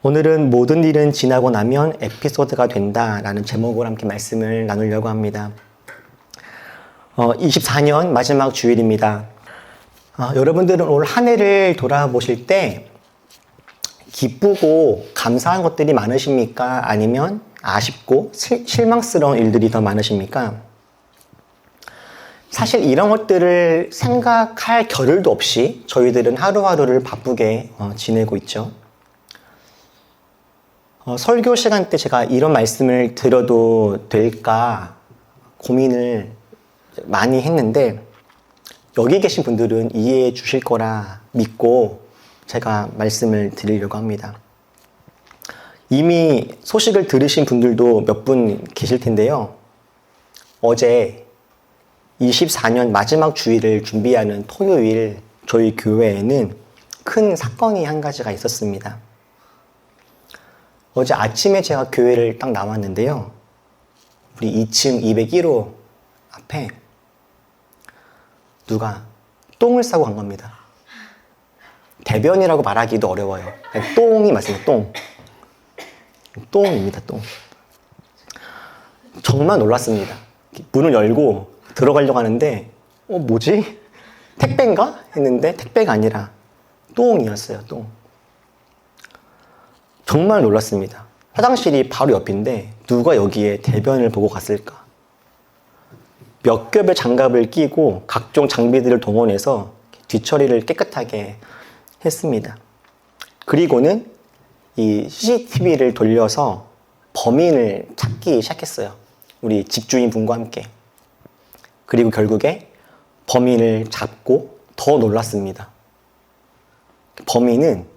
오늘은 모든 일은 지나고 나면 에피소드가 된다라는 제목으로 함께 말씀을 나누려고 합니다. 24년 마지막 주일입니다. 여러분들은 올 한 해를 돌아보실 때 기쁘고 감사한 것들이 많으십니까? 아니면 아쉽고 실망스러운 일들이 더 많으십니까? 사실 이런 것들을 생각할 겨를도 없이 저희들은 하루하루를 바쁘게 지내고 있죠. 설교 시간 때 제가 이런 말씀을 드려도 될까 고민을 많이 했는데 여기 계신 분들은 이해해 주실 거라 믿고 제가 말씀을 드리려고 합니다. 이미 소식을 들으신 분들도 몇 분 계실 텐데요. 어제 24년 마지막 주일을 준비하는 토요일 저희 교회에는 큰 사건이 한 가지가 있었습니다. 어제 아침에 제가 교회를 딱 나왔는데요. 우리 2층 201호 앞에 누가 똥을 싸고 간 겁니다. 대변이라고 말하기도 어려워요. 그냥 똥이 맞습니다. 똥. 똥입니다. 똥. 정말 놀랐습니다. 문을 열고 들어가려고 하는데 뭐지? 택배인가? 했는데 택배가 아니라 똥이었어요. 똥. 정말 놀랐습니다. 화장실이 바로 옆인데 누가 여기에 대변을 보고 갔을까? 몇 겹의 장갑을 끼고 각종 장비들을 동원해서 뒤처리를 깨끗하게 했습니다. 그리고는 이 CCTV를 돌려서 범인을 찾기 시작했어요. 우리 집주인 분과 함께. 그리고 결국에 범인을 잡고 더 놀랐습니다. 범인은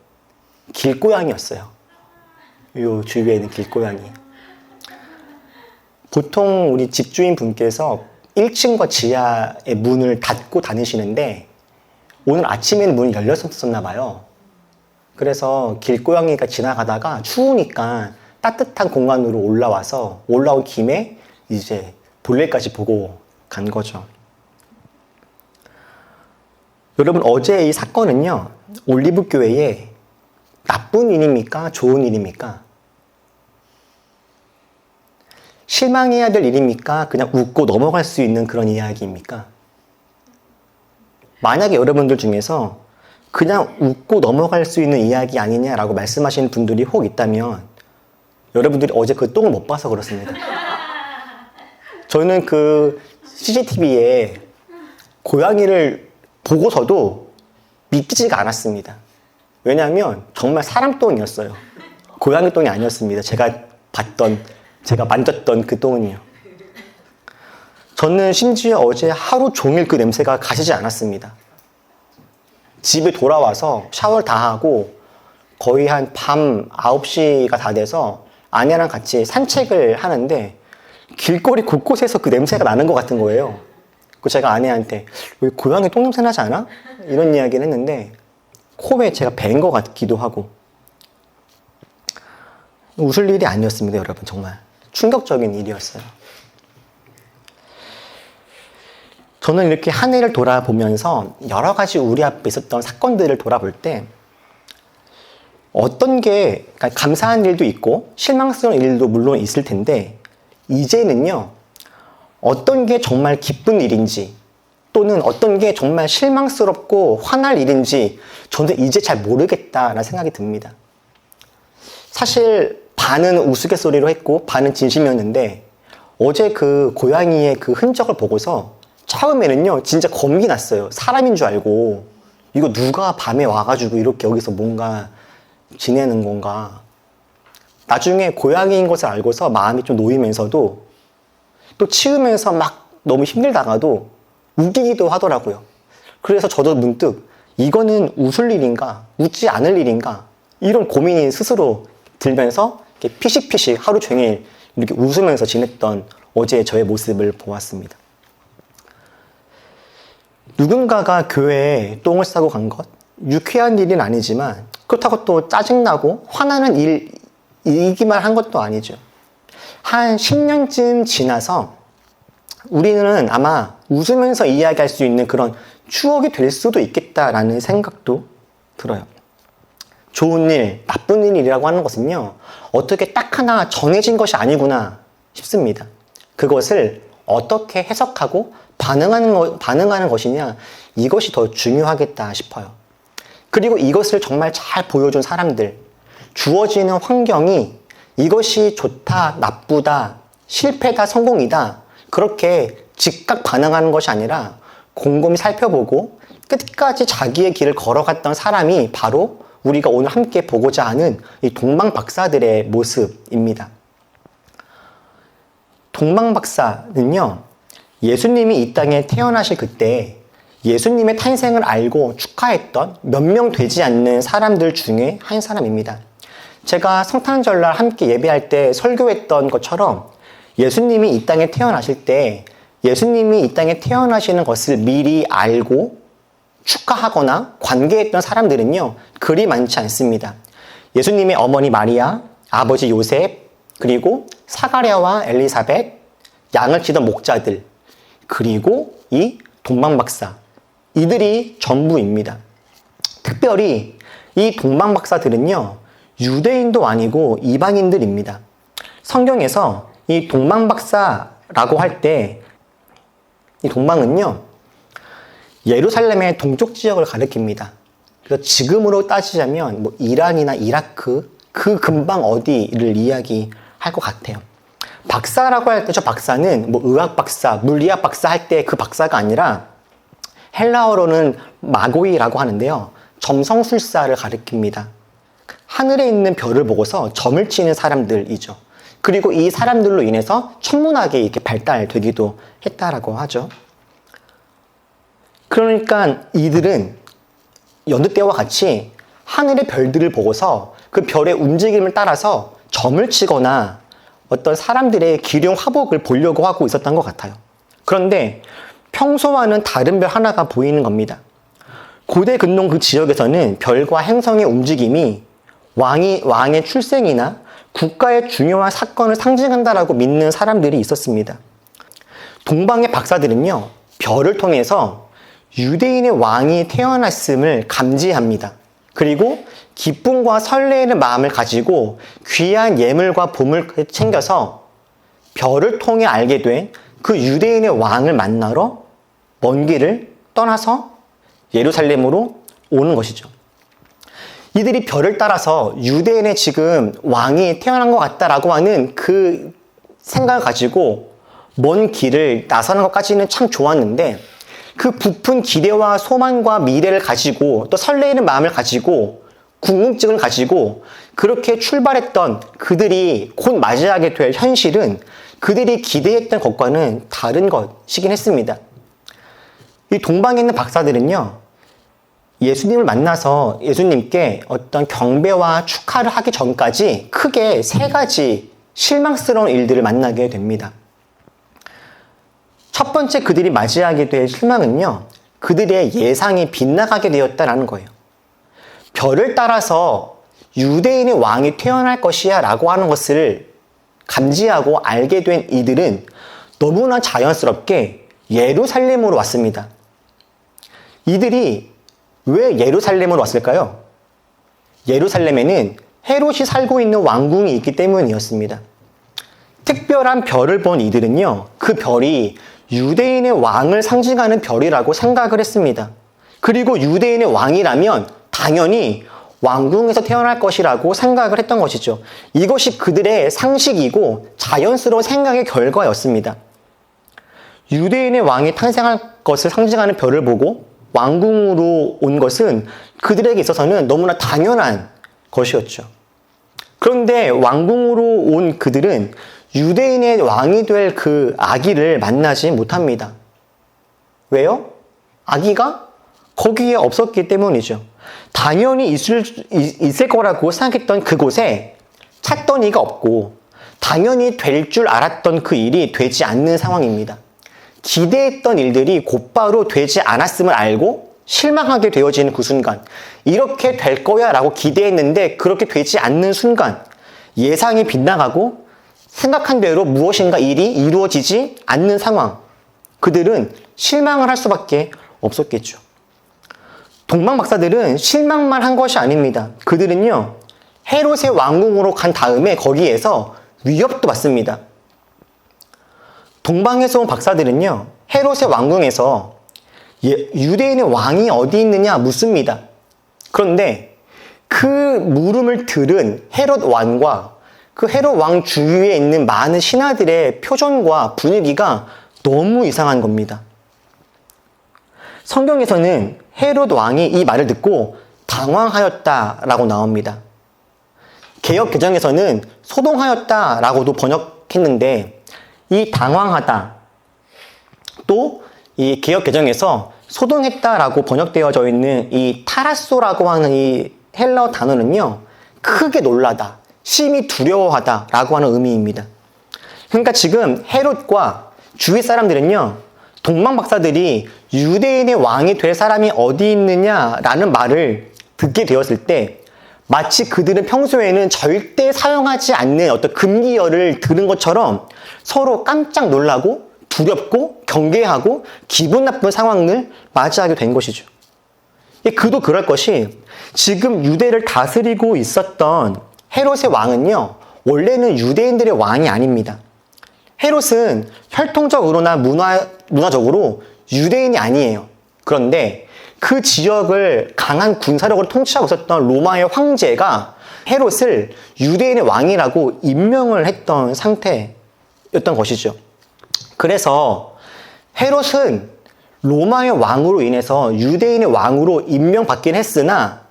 길고양이였어요. 요 주위에 있는 길고양이. 보통 우리 집주인 분께서 1층과 지하의 문을 닫고 다니시는데 오늘 아침에는 문이 열렸었나 봐요. 그래서 길고양이가 지나가다가 추우니까 따뜻한 공간으로 올라와서 올라온 김에 이제 볼일까지 보고 간 거죠. 여러분, 어제 이 사건은요, 올리브교회에 나쁜 일입니까? 좋은 일입니까? 실망해야 될 일입니까? 그냥 웃고 넘어갈 수 있는 그런 이야기입니까? 만약에 여러분들 중에서 그냥 웃고 넘어갈 수 있는 이야기 아니냐라고 말씀하시는 분들이 혹 있다면 여러분들이 어제 그 똥을 못 봐서 그렇습니다. 저는 그 CCTV에 고양이를 보고서도 믿기지가 않았습니다. 왜냐하면 정말 사람 똥이었어요. 고양이 똥이 아니었습니다. 제가 만졌던 그 똥은요. 저는 심지어 어제 하루 종일 그 냄새가 가시지 않았습니다. 집에 돌아와서 샤워를 다 하고 거의 한 밤 9시가 다 돼서 아내랑 같이 산책을 하는데 길거리 곳곳에서 그 냄새가 나는 것 같은 거예요. 그 제가 아내한테 왜 고양이 똥 냄새 나지 않아? 이런 이야기를 했는데 코에 제가 밴 것 같기도 하고 웃을 일이 아니었습니다. 여러분, 정말 충격적인 일이었어요. 저는 이렇게 한 해를 돌아보면서 여러 가지 우리 앞에 있었던 사건들을 돌아볼 때 어떤 게 감사한 일도 있고 실망스러운 일도 물론 있을 텐데 이제는요, 어떤 게 정말 기쁜 일인지 또는 어떤 게 정말 실망스럽고 화날 일인지 저는 이제 잘 모르겠다라는 생각이 듭니다. 사실 반은 우스갯소리로 했고 반은 진심이었는데 어제 그 고양이의 그 흔적을 보고서 처음에는요 진짜 겁이 났어요. 사람인 줄 알고 이거 누가 밤에 와가지고 이렇게 여기서 뭔가 지내는 건가. 나중에 고양이인 것을 알고서 마음이 좀 놓이면서도 또 치우면서 막 너무 힘들다가도 웃기기도 하더라고요. 그래서 저도 문득 이거는 웃을 일인가 웃지 않을 일인가 이런 고민이 스스로 들면서 이렇게 피식피식 하루 종일 이렇게 웃으면서 지냈던 어제 저의 모습을 보았습니다. 누군가가 교회에 똥을 싸고 간 것, 유쾌한 일은 아니지만 그렇다고 또 짜증나고 화나는 일이기만 한 것도 아니죠. 한 10년쯤 지나서 우리는 아마 웃으면서 이야기할 수 있는 그런 추억이 될 수도 있겠다라는 생각도 들어요. 좋은 일, 나쁜 일이라고 하는 것은요, 어떻게 딱 하나 정해진 것이 아니구나 싶습니다. 그것을 어떻게 해석하고 반응하는 것이냐, 이것이 더 중요하겠다 싶어요. 그리고 이것을 정말 잘 보여준 사람들, 주어지는 환경이 이것이 좋다, 나쁘다, 실패다, 성공이다, 그렇게 즉각 반응하는 것이 아니라 곰곰이 살펴보고 끝까지 자기의 길을 걸어갔던 사람이 바로 우리가 오늘 함께 보고자 하는 이 동방박사들의 모습입니다. 동방박사는요, 예수님이 이 땅에 태어나실 그때 예수님의 탄생을 알고 축하했던 몇 명 되지 않는 사람들 중에 한 사람입니다. 제가 성탄절날 함께 예배할 때 설교했던 것처럼 예수님이 이 땅에 태어나실 때 예수님이 이 땅에 태어나시는 것을 미리 알고 축하하거나 관계했던 사람들은요, 그리 많지 않습니다. 예수님의 어머니 마리아, 아버지 요셉, 그리고 사가랴와 엘리사벳, 양을 치던 목자들, 그리고 이 동방박사, 이들이 전부입니다. 특별히 이 동방박사들은요, 유대인도 아니고 이방인들입니다. 성경에서 이 동방박사라고 할 때 이 동방은요, 예루살렘의 동쪽 지역을 가리킵니다. 그래서 지금으로 따지자면 뭐 이란이나 이라크 그 근방 어디를 이야기할 것 같아요. 박사라고 할 때 저 박사는 뭐 의학 박사, 물리학 박사 할 때 그 박사가 아니라 헬라어로는 마고이라고 하는데요, 점성술사를 가리킵니다. 하늘에 있는 별을 보고서 점을 치는 사람들이죠. 그리고 이 사람들로 인해서 천문학이 이렇게 발달되기도 했다라고 하죠. 그러니까 이들은 여느 때와 같이 하늘의 별들을 보고서 그 별의 움직임을 따라서 점을 치거나 어떤 사람들의 기륭 화복을 보려고 하고 있었던 것 같아요. 그런데 평소와는 다른 별 하나가 보이는 겁니다. 고대 근동 그 지역에서는 별과 행성의 움직임이 왕의 출생이나 국가의 중요한 사건을 상징한다라고 믿는 사람들이 있었습니다. 동방의 박사들은요, 별을 통해서 유대인의 왕이 태어났음을 감지합니다. 그리고 기쁨과 설레는 마음을 가지고 귀한 예물과 보물 챙겨서 별을 통해 알게 된 그 유대인의 왕을 만나러 먼 길을 떠나서 예루살렘으로 오는 것이죠. 이들이 별을 따라서 유대인의 지금 왕이 태어난 것 같다라고 하는 그 생각을 가지고 먼 길을 나서는 것까지는 참 좋았는데, 그 부푼 기대와 소망과 미래를 가지고 또 설레이는 마음을 가지고 궁금증을 가지고 그렇게 출발했던 그들이 곧 맞이하게 될 현실은 그들이 기대했던 것과는 다른 것이긴 했습니다. 이 동방에 있는 박사들은요, 예수님을 만나서 예수님께 어떤 경배와 축하를 하기 전까지 크게 세 가지 실망스러운 일들을 만나게 됩니다. 첫 번째 그들이 맞이하게 될 실망은요, 그들의 예상이 빗나가게 되었다는 거예요. 별을 따라서 유대인의 왕이 태어날 것이야 라고 하는 것을 감지하고 알게 된 이들은 너무나 자연스럽게 예루살렘으로 왔습니다. 이들이 왜 예루살렘으로 왔을까요? 예루살렘에는 헤롯이 살고 있는 왕궁이 있기 때문이었습니다. 특별한 별을 본 이들은요, 그 별이 유대인의 왕을 상징하는 별이라고 생각을 했습니다. 그리고 유대인의 왕이라면 당연히 왕궁에서 태어날 것이라고 생각을 했던 것이죠. 이것이 그들의 상식이고 자연스러운 생각의 결과였습니다. 유대인의 왕이 탄생할 것을 상징하는 별을 보고 왕궁으로 온 것은 그들에게 있어서는 너무나 당연한 것이었죠. 그런데 왕궁으로 온 그들은 유대인의 왕이 될 그 아기를 만나지 못합니다. 왜요? 아기가 거기에 없었기 때문이죠. 당연히 있을 거라고 생각했던 그곳에 찾던 이가 없고 당연히 될 줄 알았던 그 일이 되지 않는 상황입니다. 기대했던 일들이 곧바로 되지 않았음을 알고 실망하게 되어지는 그 순간, 이렇게 될 거야 라고 기대했는데 그렇게 되지 않는 순간, 예상이 빗나가고 생각한 대로 무엇인가 일이 이루어지지 않는 상황, 그들은 실망을 할 수밖에 없었겠죠. 동방 박사들은 실망만 한 것이 아닙니다. 그들은요, 헤롯의 왕궁으로 간 다음에 거기에서 위협도 받습니다. 동방에서 온 박사들은요, 헤롯의 왕궁에서 유대인의 왕이 어디 있느냐 묻습니다. 그런데 그 물음을 들은 헤롯 왕과 그 헤롯 왕 주위에 있는 많은 신하들의 표정과 분위기가 너무 이상한 겁니다. 성경에서는 헤롯 왕이 이 말을 듣고 당황하였다라고 나옵니다. 개역 개정에서는 소동하였다라고도 번역했는데 이 당황하다, 또 이 개역 개정에서 소동했다라고 번역되어져 있는 이 타라소라고 하는 이 헬라어 단어는요, 크게 놀라다, 심히 두려워하다라고 하는 의미입니다. 그러니까 지금 헤롯과 주위 사람들은요, 동방 박사들이 유대인의 왕이 될 사람이 어디 있느냐라는 말을 듣게 되었을 때 마치 그들은 평소에는 절대 사용하지 않는 어떤 금기어를 들은 것처럼 서로 깜짝 놀라고 두렵고 경계하고 기분 나쁜 상황을 맞이하게 된 것이죠. 그도 그럴 것이 지금 유대를 다스리고 있었던 헤롯의 왕은요, 원래는 유대인들의 왕이 아닙니다. 헤롯은 혈통적으로나 문화적으로 유대인이 아니에요. 그런데 그 지역을 강한 군사력으로 통치하고 있었던 로마의 황제가 헤롯을 유대인의 왕이라고 임명을 했던 상태였던 것이죠. 그래서 헤롯은 로마의 왕으로 인해서 유대인의 왕으로 임명받긴 했으나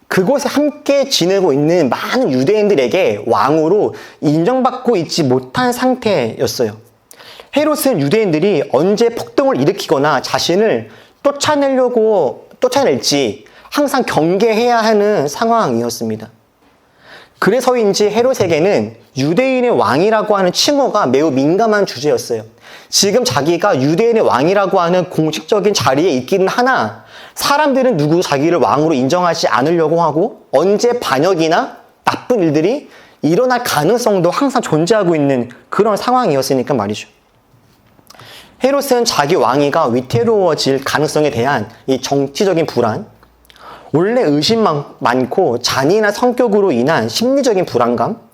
그곳에 함께 지내고 있는 많은 유대인들에게 왕으로 인정받고 있지 못한 상태였어요. 헤롯은 유대인들이 언제 폭동을 일으키거나 자신을 쫓아낼지 항상 경계해야 하는 상황이었습니다. 그래서인지 헤롯에게는 유대인의 왕이라고 하는 칭호가 매우 민감한 주제였어요. 지금 자기가 유대인의 왕이라고 하는 공식적인 자리에 있기는 하나 사람들은 누구 자기를 왕으로 인정하지 않으려고 하고 언제 반역이나 나쁜 일들이 일어날 가능성도 항상 존재하고 있는 그런 상황이었으니까 말이죠. 헤롯은 자기 왕위가 위태로워질 가능성에 대한 이 정치적인 불안, 원래 의심 많고 잔인한 성격으로 인한 심리적인 불안감,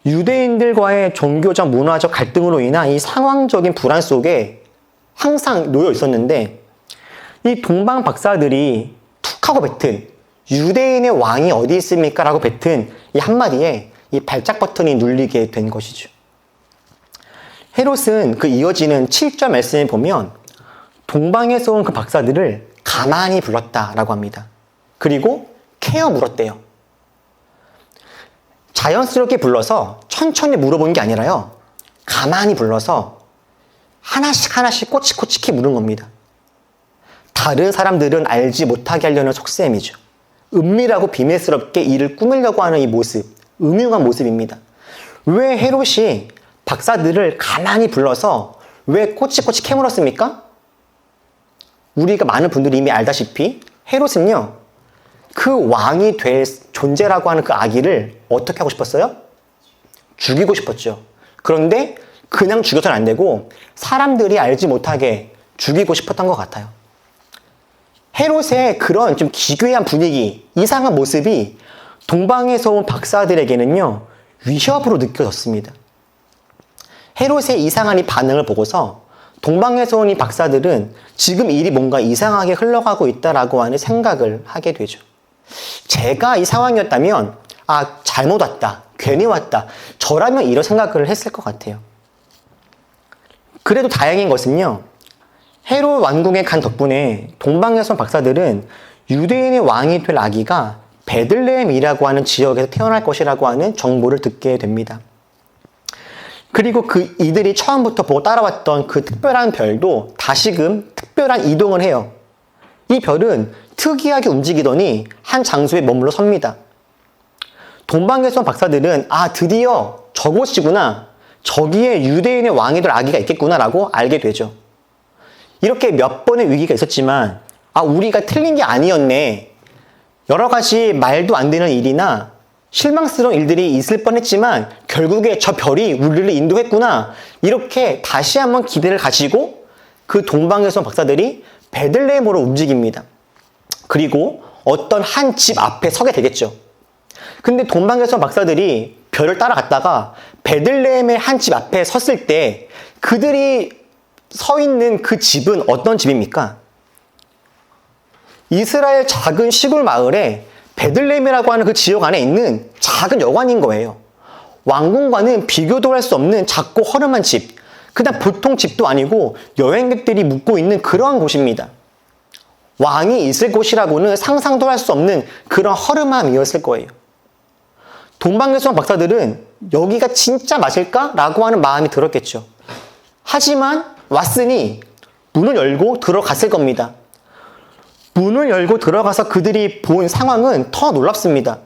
유대인들과의 종교적 문화적 갈등으로 인한 이 상황적인 불안 속에 항상 놓여 있었는데 이 동방 박사들이 툭 하고 뱉은 유대인의 왕이 어디 있습니까? 라고 뱉은 이 한마디에 이 발작 버튼이 눌리게 된 것이죠. 헤롯은 그 이어지는 7절 말씀에 보면 동방에서 온 그 박사들을 가만히 불렀다라고 합니다. 그리고 캐어 물었대요. 자연스럽게 불러서 천천히 물어본 게 아니라요, 가만히 불러서 하나씩 꼬치꼬치히 물은 겁니다. 다른 사람들은 알지 못하게 하려는 속셈이죠. 은밀하고 비밀스럽게 일을 꾸미려고 하는 이 모습, 음흉한 모습입니다. 왜 헤롯이 박사들을 가만히 불러서 왜 꼬치꼬치 캐물었습니까? 우리가 많은 분들이 이미 알다시피 헤롯은요, 그 왕이 될 존재라고 하는 그 아기를 어떻게 하고 싶었어요? 죽이고 싶었죠. 그런데 그냥 죽여서는 안 되고 사람들이 알지 못하게 죽이고 싶었던 것 같아요. 헤롯의 그런 좀 기괴한 분위기, 이상한 모습이 동방에서 온 박사들에게는요, 위협으로 느껴졌습니다. 헤롯의 이상한 이 반응을 보고서 동방에서 온 이 박사들은 지금 일이 뭔가 이상하게 흘러가고 있다라고 하는 생각을 하게 되죠. 제가 이 상황이었다면 잘못 왔다, 괜히 왔다, 저라면 이런 생각을 했을 것 같아요. 그래도 다행인 것은요, 헤롯 왕궁에 간 덕분에 동방에서 온 박사들은 유대인의 왕이 될 아기가 베들레헴이라고 하는 지역에서 태어날 것이라고 하는 정보를 듣게 됩니다. 그리고 이들이 처음부터 보고 따라왔던 그 특별한 별도 다시금 특별한 이동을 해요. 이 별은 특이하게 움직이더니 한 장소에 머물러 섭니다. 동방에서 온 박사들은 드디어 저곳이구나, 저기에 유대인의 왕이 될 아기가 있겠구나라고 알게 되죠. 이렇게 몇 번의 위기가 있었지만 우리가 틀린 게 아니었네, 여러 가지 말도 안 되는 일이나 실망스러운 일들이 있을 뻔했지만 결국에 저 별이 우리를 인도했구나, 이렇게 다시 한번 기대를 가지고 그 동방에서 온 박사들이 베들레헴으로 움직입니다. 그리고 어떤 한 집 앞에 서게 되겠죠. 근데 동방에서 박사들이 별을 따라갔다가 베들레헴의 한 집 앞에 섰을 때 그들이 서 있는 그 집은 어떤 집입니까? 이스라엘 작은 시골 마을에 베들레헴이라고 하는 그 지역 안에 있는 작은 여관인 거예요. 왕궁과는 비교도 할 수 없는 작고 허름한 집. 그냥 보통 집도 아니고 여행객들이 묵고 있는 그러한 곳입니다. 왕이 있을 곳이라고는 상상도 할 수 없는 그런 허름함이었을 거예요. 동방예수왕 박사들은 여기가 진짜 맞을까? 라고 하는 마음이 들었겠죠. 하지만 왔으니 문을 열고 들어갔을 겁니다. 문을 열고 들어가서 그들이 본 상황은 더 놀랍습니다.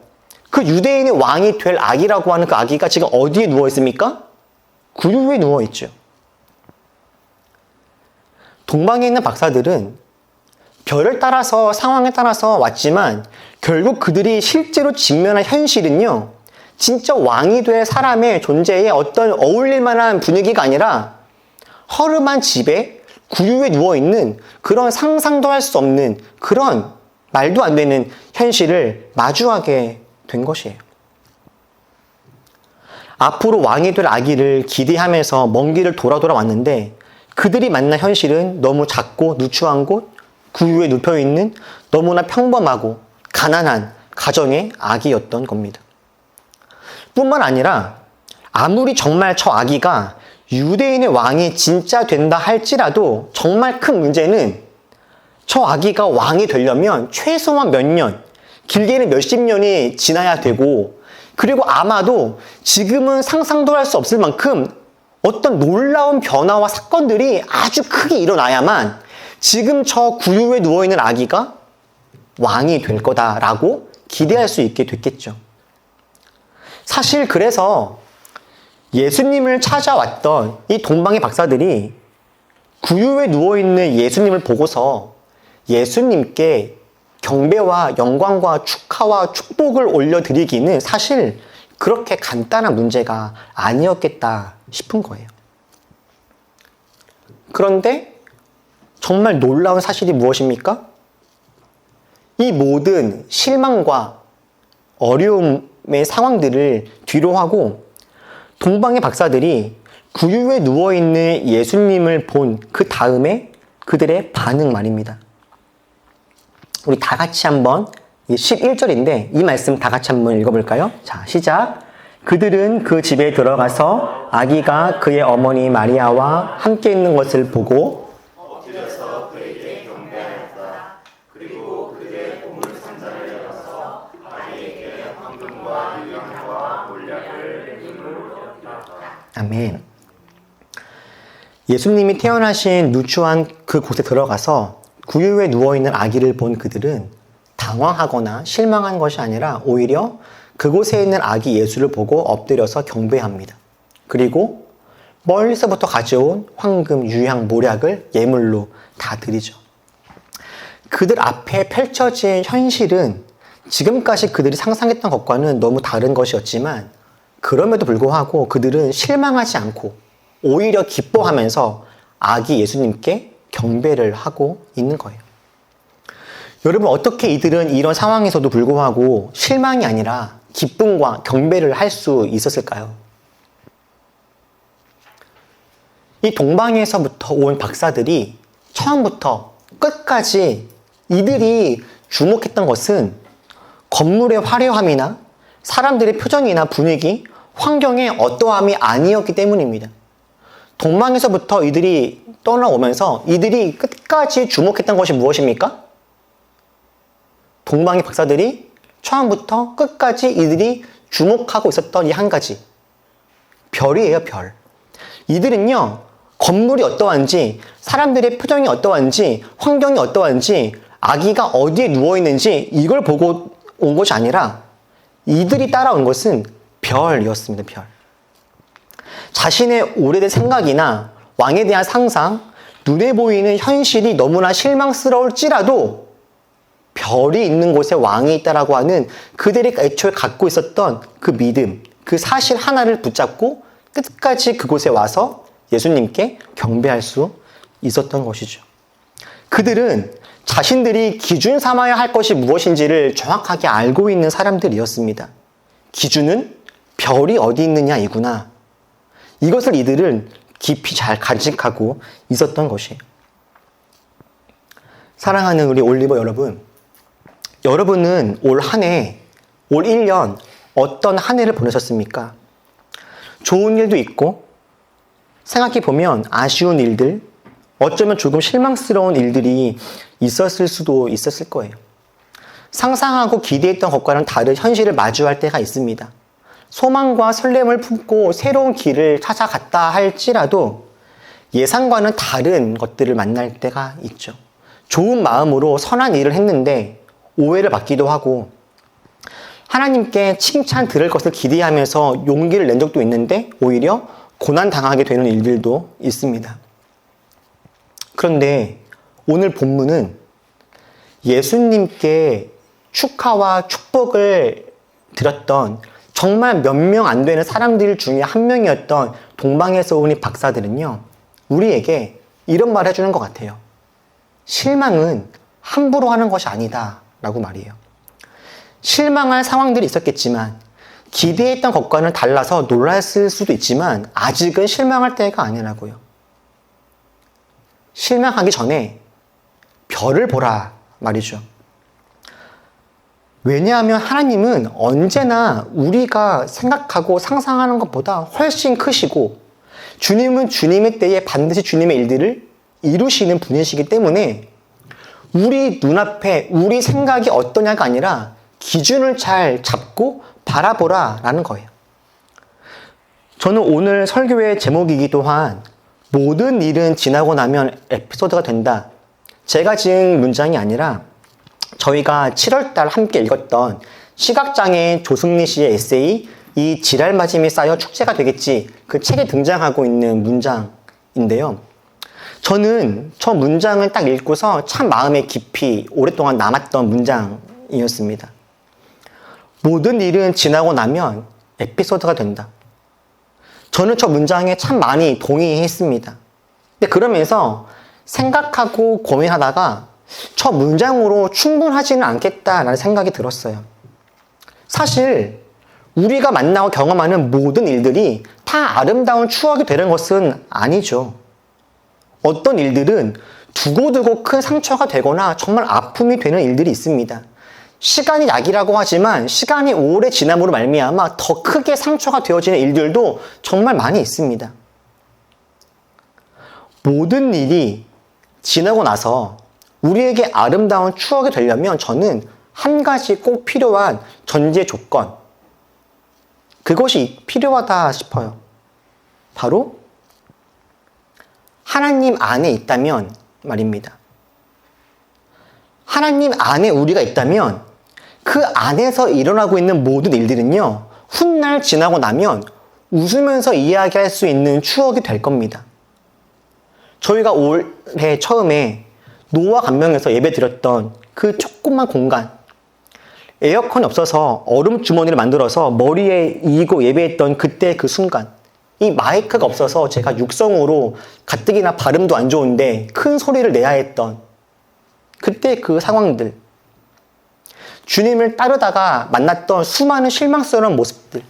그 유대인의 왕이 될 아기라고 하는 그 아기가 지금 어디에 누워 있습니까? 구유 위에 누워 있죠. 동방에 있는 박사들은 별을 따라서 상황에 따라서 왔지만 결국 그들이 실제로 직면한 현실은요, 진짜 왕이 될 사람의 존재에 어떤 어울릴 만한 분위기가 아니라 허름한 집에 구유에 누워있는 그런 상상도 할 수 없는 그런 말도 안 되는 현실을 마주하게 된 것이에요. 앞으로 왕이 될 아기를 기대하면서 먼 길을 돌아 왔는데 그들이 만난 현실은 너무 작고 누추한 곳, 구유에 눕혀있는 너무나 평범하고 가난한 가정의 아기였던 겁니다. 뿐만 아니라 아무리 정말 저 아기가 유대인의 왕이 진짜 된다 할지라도 정말 큰 문제는 저 아기가 왕이 되려면 최소한 몇 년, 길게는 몇십 년이 지나야 되고, 그리고 아마도 지금은 상상도 할 수 없을 만큼 어떤 놀라운 변화와 사건들이 아주 크게 일어나야만 지금 저 구유에 누워있는 아기가 왕이 될 거다라고 기대할 수 있게 됐겠죠. 사실 그래서 예수님을 찾아왔던 이 동방의 박사들이 구유에 누워있는 예수님을 보고서 예수님께 경배와 영광과 축하와 축복을 올려드리기는 사실 그렇게 간단한 문제가 아니었겠다 싶은 거예요. 그런데 정말 놀라운 사실이 무엇입니까? 이 모든 실망과 어려움의 상황들을 뒤로하고 동방의 박사들이 구유에 누워있는 예수님을 본 그 다음에 그들의 반응 말입니다. 우리 다 같이 한번 11절인데 이 말씀 다 같이 한번 읽어볼까요? 자, 시작. 그들은 그 집에 들어가서 아기가 그의 어머니 마리아와 함께 있는 것을 보고 엎드려서 그에게 경배하였다. 그리고 그의 보물 상자를 열어서 아이에게 황금과 유향과 몰약을 눈으로 엿드렸다. 아멘. 예수님이 태어나신 누추한 그 곳에 들어가서 구유에 누워있는 아기를 본 그들은 당황하거나 실망한 것이 아니라 오히려 그곳에 있는 아기 예수를 보고 엎드려서 경배합니다. 그리고 멀리서부터 가져온 황금, 유향, 몰약을 예물로 다 드리죠. 그들 앞에 펼쳐진 현실은 지금까지 그들이 상상했던 것과는 너무 다른 것이었지만 그럼에도 불구하고 그들은 실망하지 않고 오히려 기뻐하면서 아기 예수님께 경배를 하고 있는 거예요. 여러분, 어떻게 이들은 이런 상황에서도 불구하고 실망이 아니라 기쁨과 경배를 할 수 있었을까요? 이 동방에서부터 온 박사들이 처음부터 끝까지 이들이 주목했던 것은 건물의 화려함이나 사람들의 표정이나 분위기, 환경의 어떠함이 아니었기 때문입니다. 동방에서부터 이들이 떠나오면서 이들이 끝까지 주목했던 것이 무엇입니까? 동방의 박사들이 처음부터 끝까지 이들이 주목하고 있었던 이 한 가지. 별이에요, 별. 이들은요, 건물이 어떠한지, 사람들의 표정이 어떠한지, 환경이 어떠한지, 아기가 어디에 누워있는지 이걸 보고 온 것이 아니라 이들이 따라온 것은 별이었습니다, 별. 자신의 오래된 생각이나 왕에 대한 상상, 눈에 보이는 현실이 너무나 실망스러울지라도 별이 있는 곳에 왕이 있다라고 하는 그들이 애초에 갖고 있었던 그 믿음, 그 사실 하나를 붙잡고 끝까지 그곳에 와서 예수님께 경배할 수 있었던 것이죠. 그들은 자신들이 기준 삼아야 할 것이 무엇인지를 정확하게 알고 있는 사람들이었습니다. 기준은 별이 어디 있느냐이구나. 이것을 이들은 깊이 잘 간직하고 있었던 것이에요. 사랑하는 우리 올리버 여러분, 여러분은 올 한 해, 올 1년 어떤 한 해를 보내셨습니까? 좋은 일도 있고, 생각해보면 아쉬운 일들, 어쩌면 조금 실망스러운 일들이 있었을 수도 있었을 거예요. 상상하고 기대했던 것과는 다른 현실을 마주할 때가 있습니다. 소망과 설렘을 품고 새로운 길을 찾아갔다 할지라도 예상과는 다른 것들을 만날 때가 있죠. 좋은 마음으로 선한 일을 했는데 오해를 받기도 하고, 하나님께 칭찬 들을 것을 기대하면서 용기를 낸 적도 있는데 오히려 고난당하게 되는 일들도 있습니다. 그런데 오늘 본문은 예수님께 축하와 축복을 드렸던 정말 몇 명 안 되는 사람들 중에 한 명이었던 동방에서 온 이 박사들은요, 우리에게 이런 말 해주는 것 같아요. 실망은 함부로 하는 것이 아니다 라고 말이에요. 실망할 상황들이 있었겠지만, 기대했던 것과는 달라서 놀랐을 수도 있지만 아직은 실망할 때가 아니라고요. 실망하기 전에 별을 보라 말이죠. 왜냐하면 하나님은 언제나 우리가 생각하고 상상하는 것보다 훨씬 크시고, 주님은 주님의 때에 반드시 주님의 일들을 이루시는 분이시기 때문에 우리 눈앞에 우리 생각이 어떠냐가 아니라 기준을 잘 잡고 바라보라 라는 거예요. 저는 오늘 설교의 제목이기도 한 모든 일은 지나고 나면 에피소드가 된다, 제가 지은 문장이 아니라 저희가 7월달 함께 읽었던 시각장애인 조승리 씨의 에세이 이 지랄맞음이 쌓여 축제가 되겠지, 그 책에 등장하고 있는 문장인데요. 저는 저 문장을 딱 읽고서 참 마음에 깊이 오랫동안 남았던 문장이었습니다. 모든 일은 지나고 나면 에피소드가 된다. 저는 저 문장에 참 많이 동의했습니다. 근데 그러면서 생각하고 고민하다가 저 문장으로 충분하지는 않겠다라는 생각이 들었어요. 사실 우리가 만나고 경험하는 모든 일들이 다 아름다운 추억이 되는 것은 아니죠. 어떤 일들은 두고두고 큰 상처가 되거나 정말 아픔이 되는 일들이 있습니다. 시간이 약이라고 하지만 시간이 오래 지남으로 말미암아 더 크게 상처가 되어지는 일들도 정말 많이 있습니다. 모든 일이 지나고 나서 우리에게 아름다운 추억이 되려면 저는 한 가지 꼭 필요한 전제 조건, 그것이 필요하다 싶어요. 바로 하나님 안에 있다면 말입니다. 하나님 안에 우리가 있다면 그 안에서 일어나고 있는 모든 일들은요, 훗날 지나고 나면 웃으면서 이야기할 수 있는 추억이 될 겁니다. 저희가 올해 처음에 노아 감명에서 예배 드렸던 그 조그만 공간, 에어컨이 없어서 얼음 주머니를 만들어서 머리에 이고 예배했던 그때 그 순간, 이 마이크가 없어서 제가 육성으로 가뜩이나 발음도 안 좋은데 큰 소리를 내야 했던 그때 그 상황들, 주님을 따르다가 만났던 수많은 실망스러운 모습들,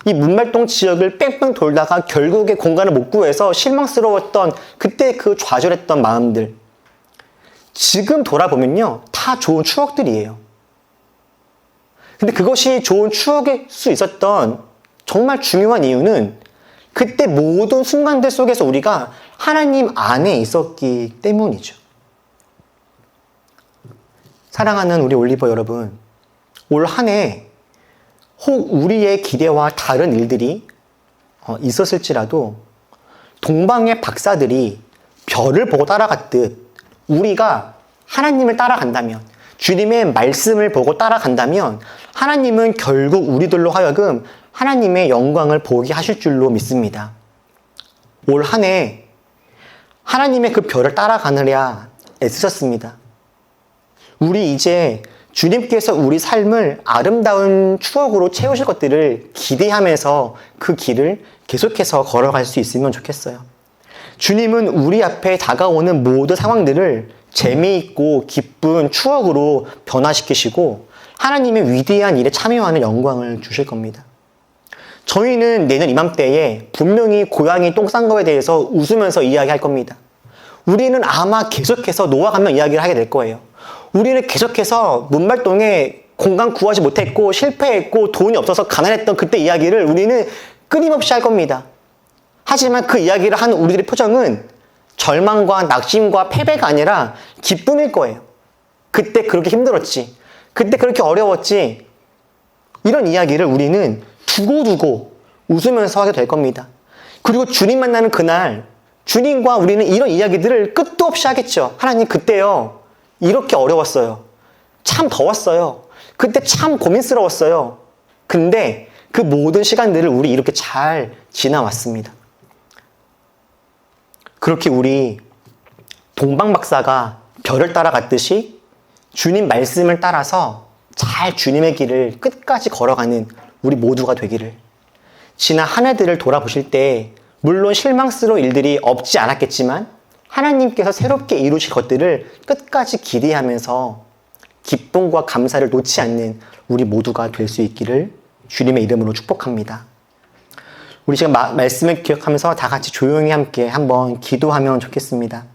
이 문말동 지역을 뺑뺑 돌다가 결국에 공간을 못 구해서 실망스러웠던 그때 그 좌절했던 마음들, 지금 돌아보면요 다 좋은 추억들이에요. 근데 그것이 좋은 추억일 수 있었던 정말 중요한 이유는 그때 모든 순간들 속에서 우리가 하나님 안에 있었기 때문이죠. 사랑하는 우리 올리버 여러분, 올 한 해 혹 우리의 기대와 다른 일들이 있었을지라도 동방의 박사들이 별을 보고 따라갔듯 우리가 하나님을 따라간다면, 주님의 말씀을 보고 따라간다면 하나님은 결국 우리들로 하여금 하나님의 영광을 보게 하실 줄로 믿습니다. 올 한 해 하나님의 그 별을 따라가느라 애쓰셨습니다. 우리 이제 주님께서 우리 삶을 아름다운 추억으로 채우실 것들을 기대하면서 그 길을 계속해서 걸어갈 수 있으면 좋겠어요. 주님은 우리 앞에 다가오는 모든 상황들을 재미있고 기쁜 추억으로 변화시키시고 하나님의 위대한 일에 참여하는 영광을 주실 겁니다. 저희는 내년 이맘때에 분명히 고양이 똥 싼 거에 대해서 웃으면서 이야기할 겁니다. 우리는 아마 계속해서 노아 가면 이야기를 하게 될 거예요. 우리는 계속해서 문말동에 공간 구하지 못했고 실패했고 돈이 없어서 가난했던 그때 이야기를 우리는 끊임없이 할 겁니다. 하지만 그 이야기를 하는 우리들의 표정은 절망과 낙심과 패배가 아니라 기쁨일 거예요. 그때 그렇게 힘들었지. 그때 그렇게 어려웠지. 이런 이야기를 우리는 두고두고 웃으면서 하게 될 겁니다. 그리고 주님 만나는 그날 주님과 우리는 이런 이야기들을 끝도 없이 하겠죠. 하나님 그때요 이렇게 어려웠어요. 참 더웠어요. 그때 참 고민스러웠어요. 근데 그 모든 시간들을 우리 이렇게 잘 지나왔습니다. 그렇게 우리 동방박사가 별을 따라갔듯이 주님 말씀을 따라서 잘 주님의 길을 끝까지 걸어가는 우리 모두가 되기를. 지난 한 해들을 돌아보실 때 물론 실망스러운 일들이 없지 않았겠지만 하나님께서 새롭게 이루실 것들을 끝까지 기대하면서 기쁨과 감사를 놓지 않는 우리 모두가 될 수 있기를 주님의 이름으로 축복합니다. 우리 지금 말씀을 기억하면서 다 같이 조용히 함께 한번 기도하면 좋겠습니다.